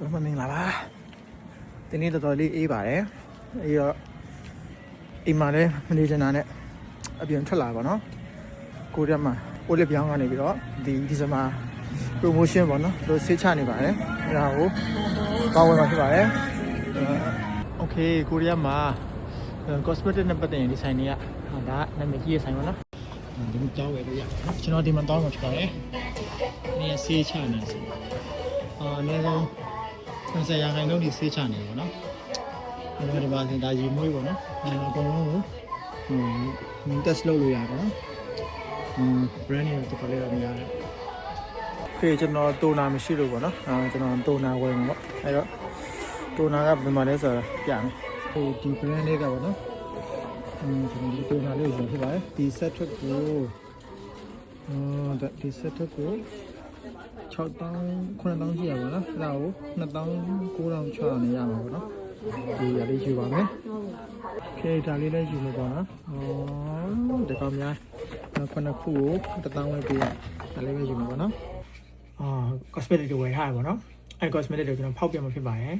မင်္ဂလာပါဒီနေ့တော်တော်လေးအေးပါတယ်အေးတော့အိမ်မှာလည်းမနေချင်တာနဲ့အပြင်ထွက်လာပါတော့ကိုရက်မှာအိုလစ်ပြောင်းကနေပြီးတော့ဒီဇင်ဘာ promotion ပေါ့နော်တို့ဆေးချနေပါတယ်အဲဒါကိုကောင်းဝင်မှာဖြစ်ပါတယ်โอเคကိုရက်မှာ cosmetic နဲ့ပတ်သက်ရင်ဒီဆိုင်တွေကဒါနာမည်ကြီးရဲ့ဆိုင်ပေါ့နော်ဒီမှာကြောက်ရလို့ရကျွန်တော်ဒီမှာတောင်းမှာဖြစ်ပါတယ်ဒီဆေးချနေဆိုအနည်းဆုံး20ရာခိုင်နှုန်းဒီဆေးချနေပါတော့။ဒီမှာစင်တာကြီးမွေးပေါ့နော်။အကုန်လုံးကိုtest လုပ်လို့ရပါတော့။ brand name တစ်ခါလေးတော့မရတယ်။ခေကျွန်တော်တိုနာမရှိလို့ပေါ့နော်။ကျွန်တော်တိုနာဝယ်မှာပေါ့။အဲ့တော့တိုနာကဘယ်မှာလဲဆိုတော့ပြမယ်။ဒီ brand လေးကပေါ့နော်။ကျွန်တော်ဒီတိုနာလေးကိုဖြစ်ပါတယ်။ဒီ set ထွက်ကိုဒီ set ထွက်ကို6,000 9,000ရှိရပါတော့အဲ့ဒါကို2,900နေရမှာပေါ့နော်ဒီရလေးယူပါမယ်ခေဒါလေးလည်းယူလို့ပေါ့နော်ဒီကောင်များ9ခုကို1,000ဝယ်ပေးရဒါလေးပဲယူမှာပေါ့နော်cosmetic တွေဝယ်ထားရပါတော့အဲ့ cosmetic တွေကျွန်တော်ဖောက်ပြမှာဖြစ်ပါတယ်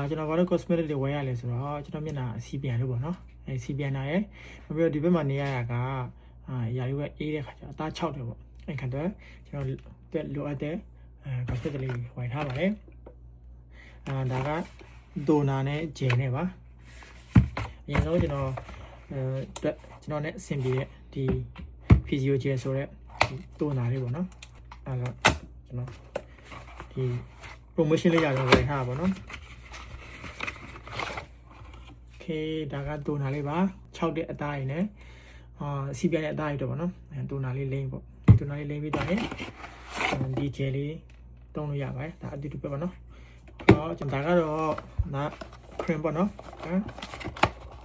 ကျွန်တော်ဘာလို့ cosmetic တွေဝယ်ရလဲဆိုတော့ကျွန်တော်မျက်နှာစီပြန်လို့ပေါ့နော်အဲ့စီပြန်တာရယ်ပြီးတော့ဒီဘက်မှာနေရတာကရာလေးပဲအေးတဲ့ခါကျအသား6တယ်ပေါ့အဲ့ခါတော့ကျွန်တော်တက်လိုအပ်တဲ့cosmetic လေးဝယ်ထားပါတယ်ဒါကဒိုနာနဲ့ဂျယ်နဲ့ပါအရင်ဆုံးကျွန်တော်နဲ့အဆင်ပြေတဲ့ဒီ physio gel ဆိုတဲ့ဒိုနာလေးပေါ့နော်အဲ့တော့ကျွန်တော်ဒီ promotion လေးရအောင်ဝယ်ထားပါပေါ့နော် okay ဒါကဒိုနာလေးပါ6တဲ့အသားရည်နဲ့စီပြတဲ့အသားရည်တော့ပေါ့နော်ဒိုနာလေးလိမ့်ပေါ့ဒိုနာလေးလိမ့်ပြီးတော့ဒီဂျယ်လေးတုံးလို့ရပါတယ်ဒါအတူတူပဲပေါ့နော်ကျွန်တော်ကတော့ဒါ cream ပေါ့နော်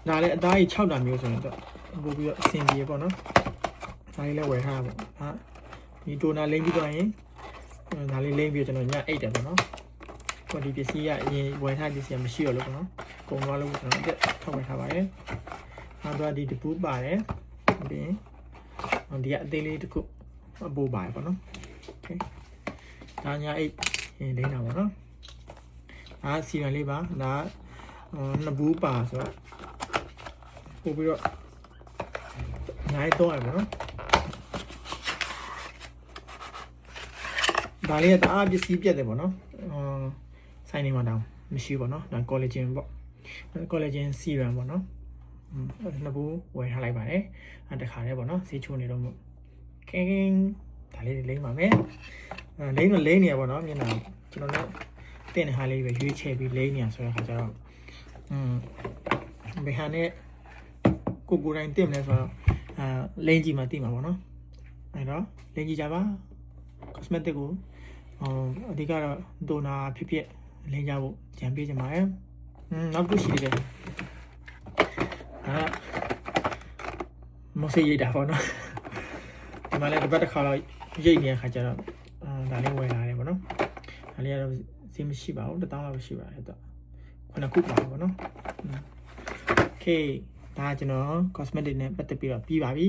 ဒါလည်းအသားကြီး6တာမျိုးဆိုရင်တော့ပို့ပြီးတော့အဆင်ပြေပေါ့နော်ဒါလေးလည်းဝယ်ထားပါပေါ့ဒီတိုနာလိမ့်ပြီးတော့ရင်ဒါလေးလိမ့်ပြီးကျွန်တော်ညအိတ်တယ်ပေါ့နော်ဒီပစ္စည်းကအရင်ဝယ်ထားပစ္စည်းမရှိတော့လို့ပေါ့နော်ကုန်သွားလို့ကျွန်တော်တက်ထောက်ဝယ်ထားပါတယ်နောက်တော့ဒီတပူးပါတယ်ပြီးရင်ဒီကအသေးလေးတစ်ခုအပိုးပါတယ်ပေါ့နော် okay ဒါညာအိတ်လိမ့်တာပေါ့နော်ဒါစီရန်လေးပါဒါနှစ်ဘူးပါဆိုတော့ပို့ပြီးတော့နိုင်တော့ရပါတော့ဒါလေးကတအားပစ္စည်းပြတ်တယ်ပေါ့နော်ဆိုင်နေမှာတောင်မရှိဘူးပေါ့နော်ဒါ collagen ပေါ့ collagen serum ပေါ့နော်နှစ်ဘူးဝယ်ထားလိုက်ပါတယ်တခါတည်းပေါ့နော်ဈေးချိုးနေတော့မို့ကင်းဒါလေးလိမ့်ပါမယ်လိမ့်နေရပေါ့နော်မျက်နှာကျွန်တော်တို့တင်တဲ့ဟာလေးပဲရွေးချယ်ပြီးလိမ့်နေရဆိုတဲ့ခါကျတော့ဘယ်ဟာနဲ့ကိုတိုင်းတင်မလဲဆိုတော့လိမ့်ကြည့်မှသိမှာပေါ့နော်အဲ့တော့လိမ့်ကြည့်ကြပါ cosmetic ကိုအဓိကတော့ဒိုနာဖြစ်လိမ့်ကြဖို့ကြံပေးကြပါမယ်နောက်တစ်ခုရှိသေးတယ်မဆေးရိတ်တာပေါ့နော်ဒီမှာလည်းတစ်ပတ်တစ်ခါတော့ရိတ်နေတဲ့ခါကျတော့ဒါလေးဝယ်လာတယ်ပေါ့နော်ဒါလေးကတော့ဈေးမရှိပါဘူး1000လောက်ပဲရှိပါတယ်တော့9ခုပါပေါ့နော်โอเคဒါကျွန်တော် cosmetic နဲ့ပတ်သက်ပြီးတော့ပြီးပါပြီ